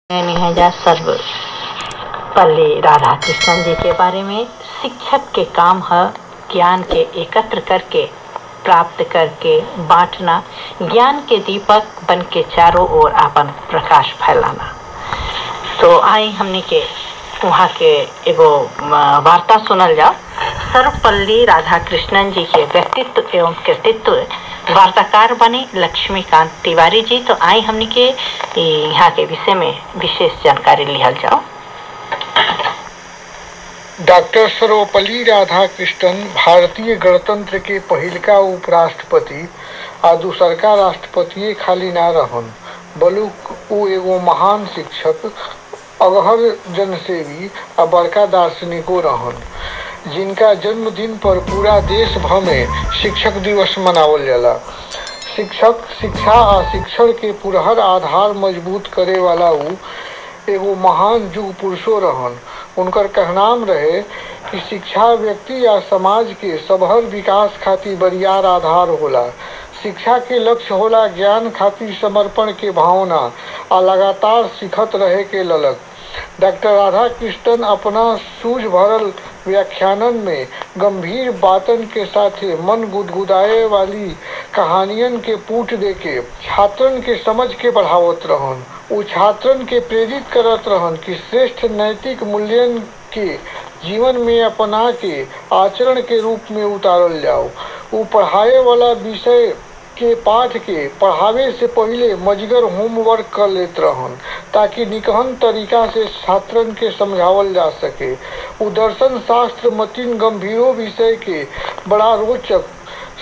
जा सर्वपल्ली राधाकृष्णन जी के बारे में। शिक्षक के काम है ज्ञान के एकत्र करके प्राप्त करके बांटना, ज्ञान के दीपक बन के चारों ओर अपन प्रकाश फैलाना। तो आई हमने के वहाँ के एगो वार्ता सुनल जाओ। सर्वपल्ली राधाकृष्णन जी के व्यक्तित्व एवं कृतित्व वार्ताकार बने लक्ष्मीकांत तिवारी जी। तो आई हमने के यहाँ के विषय में विशेष जानकारी लिहल जाओ। डॉक्टर सर्वपल्ली राधाकृष्णन भारतीय गणतंत्र के पहिलका उपराष्ट्रपति आ दूसरका राष्ट्रपति खाली ना रहन, बल्कि उ एगो महान शिक्षक, अगहर जनसेवी आ बड़का दार्शनिको रहन, जिनका जन्मदिन पर पूरा देश भर में शिक्षक दिवस मनावल जाला। शिक्षक शिक्षा आ शिक्षण के पुरहर आधार मजबूत करे वाला उ एगो महान युग पुरुषो रहन। उनकर कहनाम रहे कि शिक्षा व्यक्ति या समाज के सबहर विकास खातिर बरियार आधार होला। शिक्षा के लक्ष्य होला ज्ञान खातिर समर्पण के भावना आ लगातार सीखत रहे के ललक। डॉक्टर राधाकृष्णन अपना सूझ भरल व्याख्यानन में गंभीर बातन के साथे मन गुदगुदाए वाली कहानियन के पूछ देके छात्रन के समझ के बढ़ावत रहन। उ छात्रन के प्रेरित करत रहन कि श्रेष्ठ नैतिक मूल्यन के जीवन में अपना के आचरण के रूप में उतारल जाओ। उ पढ़ाए वाला विषय के पाठ के पढ़ावे से पहले मजगर होमवर्क कर लेत रहन, ताकि निकहन तरीका से छात्रन के समझावल जा सके। उ दर्शन शास्त्र मतीन गंभीरो विषय के बड़ा रोचक,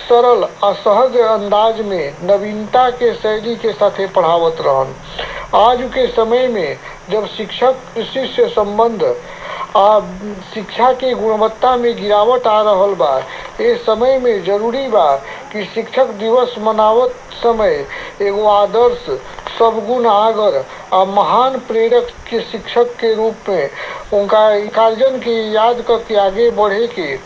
सरल आ सहज अंदाज में नवीनता के शैली के साथे पढ़ावत रहन। आज के समय में जब शिक्षक शिष्य संबंध आ शिक्षा के गुणवत्ता में गिरावट आ रहल बा, इस समय में जरूरी बा कि शिक्षक दिवस मनावत समय एगो आदर्श, सबगुण आगर आ महान प्रेरक के शिक्षक के रूप में उनका कार्जन के याद करके आगे बढ़े के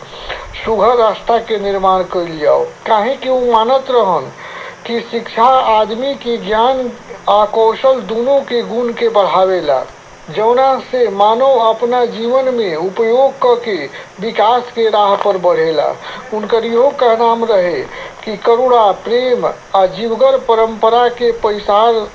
सुघर रास्ता के निर्माण कर जाओ। काहे कि वो मानत रहन कि शिक्षा आदमी के ज्ञान आ कौशल दोनों के गुण के बढ़ावेला, जौना से मानव अपना जीवन में उपयोग करके विकास के राह पर बढ़ेला। उनकर इहो कहनाम रहे कि करुणा, प्रेम आ जीवगर परंपरा के पैसार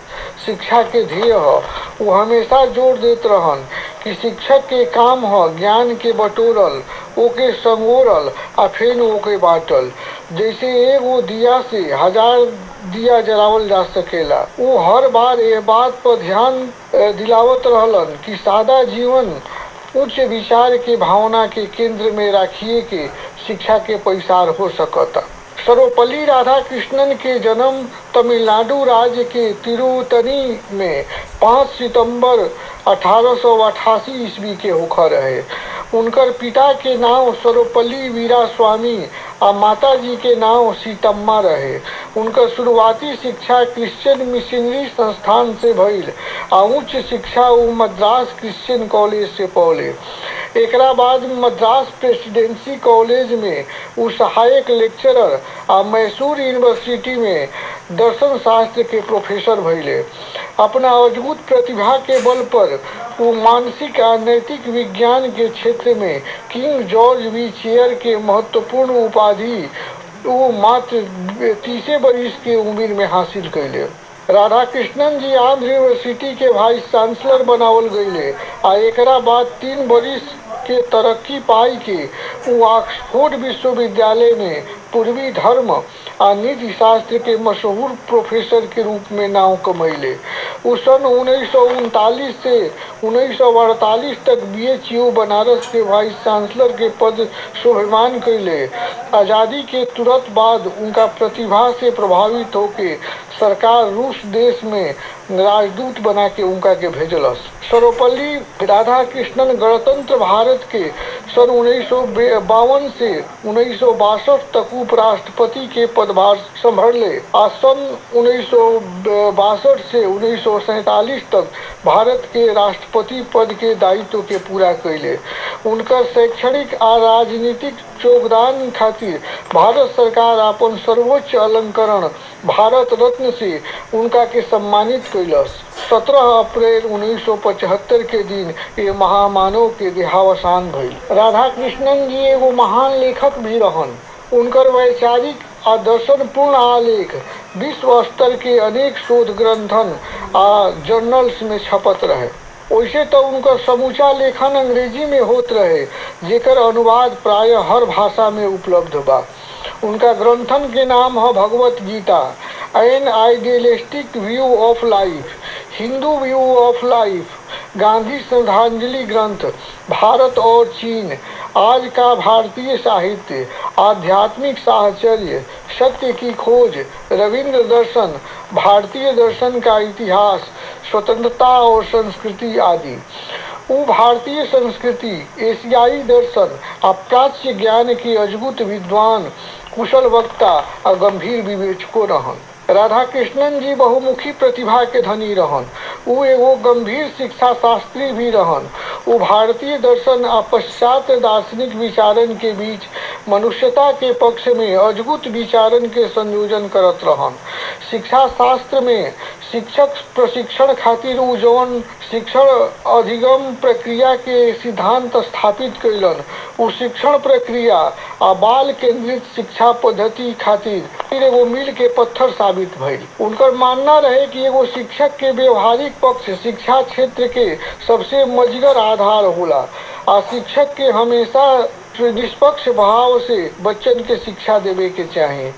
शिक्षा के ध्येय ह। वो हमेशा जोर देत रहन कि शिक्षक के काम ह ज्ञान के बटोरल, ओके संगोरल आ फिर ओके बांटल। जैसे एगो दिया से हजार दिया जलावल जा सकेला। वो हर बार ये बात पर ध्यान दिलावत रहलन कि सादा जीवन उच्च विचार के भावना के केंद्र में रखिए के शिक्षा के पैसार हो सकता। सर्वपल्ली राधाकृष्णन के जन्म तमिलनाडु राज्य के तिरुतनी में 5 सितंबर 1888 ईस्वी के होकर रहे। उनकर पिता के नाम सर्वपल्ली वीरास्वामी आ माता जी के नाम सीतम्मा रहे। उनकर शुरुआती शिक्षा क्रिश्चियन मिशनरी संस्थान से भइल आ उच्च शिक्षा वो मद्रास क्रिश्चियन कॉलेज से पौले। एकरा बाद मद्रास प्रेसिडेंसी कॉलेज में वो सहायक लेक्चरर आ मैसूर यूनिवर्सिटी में दर्शन शास्त्र के प्रोफेसर भइले। अपना अद्भुत प्रतिभा के बल पर वो मानसिक और नैतिक विज्ञान के क्षेत्र में किंग जॉर्ज वी चेयर के महत्वपूर्ण उपाधि वो मात्र 30 बरिस के उम्र में हासिल कैले। राधाकृष्णन जी आंध्र यूनिवर्सिटी के वाइस चांसलर बनावल गईले आ एकरा बाद 3 बरिस के तरक्की पाई के वो ऑक्सफोर्ड विश्वविद्यालय में पूर्वी धर्म आ नीति शास्त्र के मशहूर प्रोफेसर के रूप में नाम कमैले। वो सन 1939 से 1948 तक BHU बनारस के वाइस चांसलर के पद शोभमान कैले। आज़ादी के तुरंत बाद उनका प्रतिभा से प्रभावित होके सरकार रूस देश में राजदूत बना के उनका के भेजलस। सर्वपल्ली राधाकृष्णन गणतंत्र भारत के सन 1952 से 1962 तक उपराष्ट्रपति के पदभार संभाले और सन 1962 से 1947 तक भारत के राष्ट्रपति पद के दायित्व के पूरा कैले। उनकर शैक्षणिक और राजनीतिक योगदान खातिर भारत सरकार अपन सर्वोच्च अलंकरण भारत रत्न से उनका के सम्मानित कैलस। 17 अप्रैल 1975 के दिन ये महामानव के देहावसान भइल। राधा कृष्णन जी एगो महान लेखक भी रहन। उनकर वैचारिक और दर्शनपूर्ण आलेख विश्व स्तर के अनेक शोध ग्रंथन आ जर्नल्स में छपत रहे। वैसे तो उनका समूचा लेखन अंग्रेजी में होत रहे, जेकर अनुवाद प्राय हर भाषा में उपलब्ध बा। उनका ग्रंथन के नाम है Bhagwat Gita, an idealistic view of life, Hindu view of life, Gandhi श्रद्धांजलि ग्रंथ, भारत और चीन, आज का भारतीय साहित्य, आध्यात्मिक साहचर्य, सत्य की खोज, रविंद्र दर्शन, भारतीय दर्शन का इतिहास, स्वतंत्रता और संस्कृति आदि। वो भारतीय संस्कृति, एशियाई दर्शन और प्राच्य ज्ञान के अद्भुत विद्वान, कुशल वक्ता और गंभीर विवेचको रहन। राधा कृष्णन जी बहुमुखी प्रतिभा के धनी रहन। वो एगो गंभीर शिक्षा शास्त्री भी रहन। वो भारतीय दर्शन आ पाश्चात्य दार्शनिक विचारन के बीच मनुष्यता के पक्ष में अद्भुत विचारन के संयोजन करत रहन। शिक्षा शास्त्र में शिक्षक प्रशिक्षण खातिर उ जौन शिक्षण अधिगम प्रक्रिया के सिद्धांत स्थापित कैलन, उ शिक्षण प्रक्रिया आ बाल केंद्रित शिक्षा पद्धति खातिर एगो मील के पत्थर साबित भइल। उनकर मानना रहे कि एगो शिक्षक के व्यवहारिक पक्ष शिक्षा क्षेत्र के सबसे मजगर आधार होला आ शिक्षक के हमेशा निष्पक्ष भाव से बच्चन के शिक्षा देवे के चाही।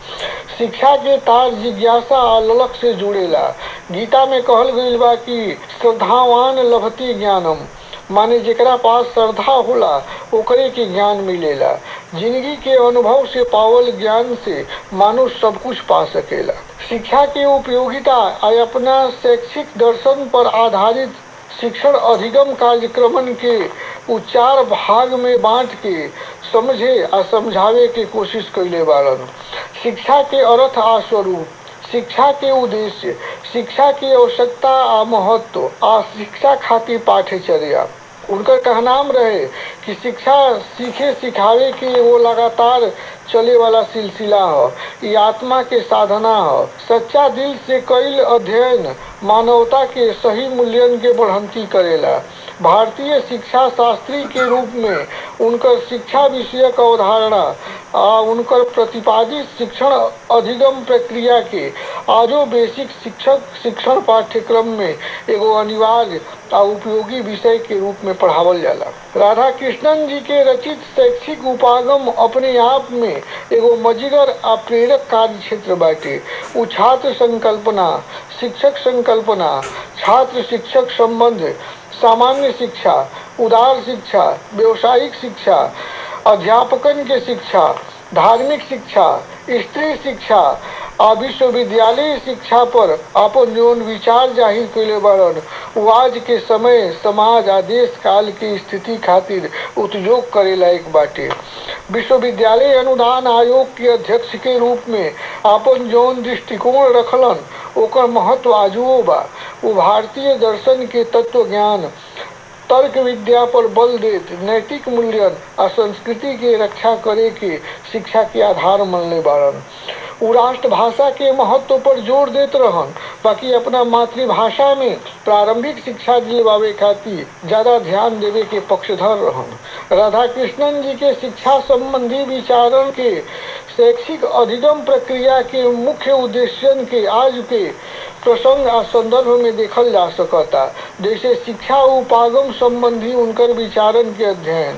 शिक्षा के तार जिज्ञासा और ललक से जुड़ेला। गीता में कहल गईल बा कि श्रद्धावान लभते ज्ञानम, माने जेकरा पास श्रद्धा होला ओकरे के ज्ञान मिलेला। जिंदगी के अनुभव से पावल ज्ञान से मानुष सब कुछ पा सकेला। शिक्षा के उपयोगिता अपना शैक्षिक दर्शन पर आधारित शिक्षण अधिगम कार्यक्रमन के चार भाग में बांट के समझे और समझावे के कोशिश कैले बारन। शिक्षा के अर्थ आ स्वरूप, शिक्षा के उद्देश्य, शिक्षा की आवश्यकता आ महत्व आ शिक्षा खातिर पाठ्यचर्या। उनका कहनाम रहे कि शिक्षा सीखे सिखावे के वो लगातार चले वाला सिलसिला हो, ये आत्मा के साधना हो। सच्चा दिल से कईल अध्ययन मानवता के सही मूल्यन के बढ़ंती करेला। भारतीय शिक्षा शास्त्री के रूप में उनकर शिक्षा विषयक अवधारणा उनकर प्रतिपादित शिक्षण अधिगम प्रक्रिया के आजो बेसिक शिक्षण पाठ्यक्रम में एगो अनिवार्य और उपयोगी विषय के रूप में पढ़ावल जाला। राधा कृष्णन जी के रचित शैक्षिक उपागम अपने आप में एगो मजगर आ प्रेरक कार्य क्षेत्र बाटे। उ छात्र संकल्पना, शिक्षक संकल्पना, छात्र शिक्षक संबंध, सामान्य शिक्षा, उदार शिक्षा, व्यवसायिक शिक्षा, अध्यापकन के शिक्षा, धार्मिक शिक्षा, स्त्री शिक्षा आ विश्वविद्यालय शिक्षा पर अपन जौन विचार जाहिर कैले बारन, वो आज के समय समाज आ देश काल की स्थिति खातिर उद्योग करे लायक बाटे। विश्वविद्यालय अनुदान आयोग के अध्यक्ष के रूप में अपन जौन दृष्टिकोण रखलन, ओकर महत्व आजुओ बा। वो भारतीय दर्शन के तत्व ज्ञान, तर्क विद्या पर बल देत नैतिक मूल्यन और संस्कृति के रक्षा करे के शिक्षा के आधार मानले बारन। वो राष्ट्रभाषा के महत्व पर जोर देत रहन, बाकी अपना मातृभाषा में प्रारंभिक शिक्षा दिलवावे खातिर ज्यादा ध्यान देवे के पक्षधर रहन। राधा कृष्णन जी के शिक्षा संबंधी विचारण के शैक्षिक अधिगम प्रक्रिया के मुख्य उद्देश्यन के आज के प्रसंग आ संदर्भ में देखल जा सकता, जैसे शिक्षा उपागम संबंधी उनकर विचारण के अध्ययन,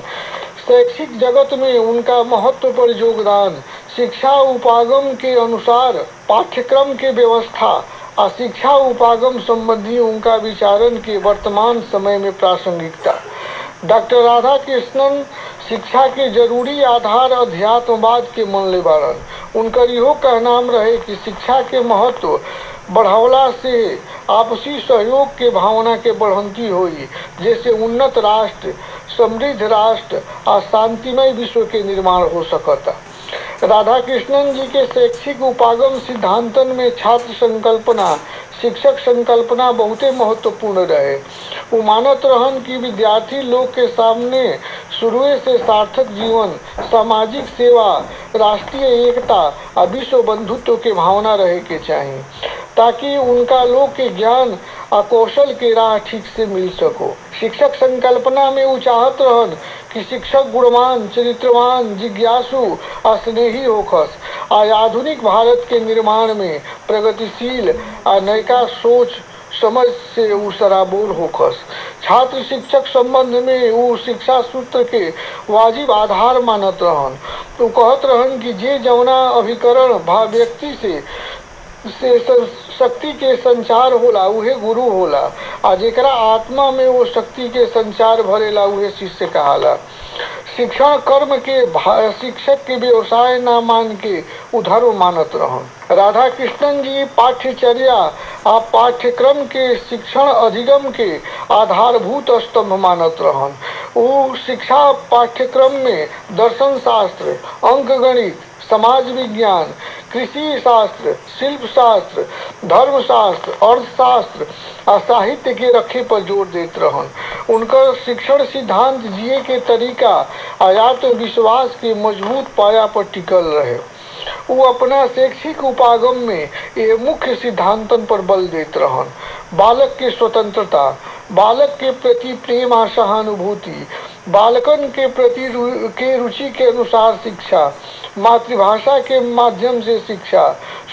शैक्षिक जगत में उनका महत्व पर योगदान, शिक्षा उपागम के अनुसार पाठ्यक्रम के व्यवस्था और शिक्षा उपागम संबंधी उनका विचारण के वर्तमान समय में प्रासंगिकता। डॉक्टर राधा कृष्णन शिक्षा के जरूरी आधार अध्यात्मवाद के मानले बारन। उनकर इहो कहनाम रहे कि शिक्षा के महत्व बढ़ावला से आपसी सहयोग के भावना के बढ़ंती होई, जैसे उन्नत राष्ट्र समृद्ध राष्ट्र और शांतिमय विश्व के निर्माण हो सकता। राधा कृष्णन जी के शैक्षिक उपागम सिद्धांतन में छात्र संकल्पना, शिक्षक संकल्पना बहुते महत्वपूर्ण रहे। वो मानत रहन कि विद्यार्थी लोग के सामने शुरुए से सार्थक जीवन, सामाजिक सेवा, राष्ट्रीय एकता और विश्व बंधुत्व के भावना रहे के चाहिए, ताकि उनका लोग के ज्ञान और कौशल के राह ठीक से मिल सको। शिक्षक संकल्पना में वो चाहत रहन कि शिक्षक गुणवान, चरित्रवान, जिज्ञासु और स्नेही होखस और आधुनिक भारत के निर्माण में प्रगतिशील और नयका सोच समझ से वो सराबोर होखस। छात्र शिक्षक संबंध में वो शिक्षा सूत्र के वाजिब आधार मानत रहन। तो कहत रहन कि जे जौना अभिकरण भाव व्यक्ति से शक्ति के संचार होला उहे गुरु होला, आ जेकरा आत्मा में वो शक्ति के संचार भरेला उहे शिष्य कहाला। शिक्षण कर्म के शिक्षक के व्यवसाय ना मान के उधर्व मानत रहन। राधा कृष्णन जी पाठ्यचर्या आ पाठ्यक्रम के शिक्षण अधिगम के आधारभूत स्तंभ मानत रहन। वो शिक्षा पाठ्यक्रम में दर्शन शास्त्र, अंक गणित, समाज विज्ञान, कृषि शास्त्र, शिल्प शास्त्र, धर्म शास्त्र, अर्थशास्त्र और साहित्य के रखे पर जोर देते रहन। उनका शिक्षण सिद्धांत जिए के तरीका आत्मविश्वास के मजबूत पाया पर टिकल रहे। वो अपना शैक्षिक उपागम में ये मुख्य सिद्धांतन पर बल देते रहन। बालक के स्वतंत्रता, बालक के प्रति प्रेम और सहानुभूति, बालकन के प्रति के रुचि के अनुसार शिक्षा, मातृभाषा के माध्यम से शिक्षा,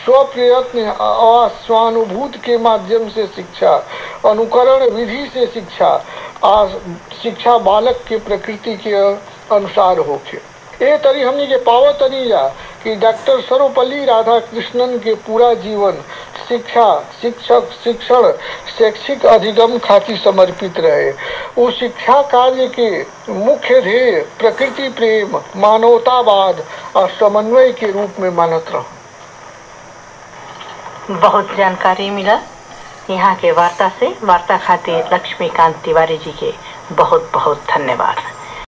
स्वप्रयत्न और स्वानुभूति के माध्यम से शिक्षा, अनुकरण विधि से शिक्षा और शिक्षा बालक के प्रकृति के अनुसार होके। ये तरी हमनी के पावत तनी जा कि डॉक्टर सर्वपल्ली राधाकृष्णन के पूरा जीवन शिक्षा, शिक्षक, शिक्षण, शैक्षिक अधिगम खातिर समर्पित रहे। उस शिक्षा कार्य के मुख्य ध्येय प्रकृति प्रेम, मानवतावाद और समन्वय के रूप में मानत रहा। बहुत जानकारी मिला यहाँ के वार्ता से। वार्ता खातिर लक्ष्मीकांत तिवारी जी के बहुत बहुत धन्यवाद।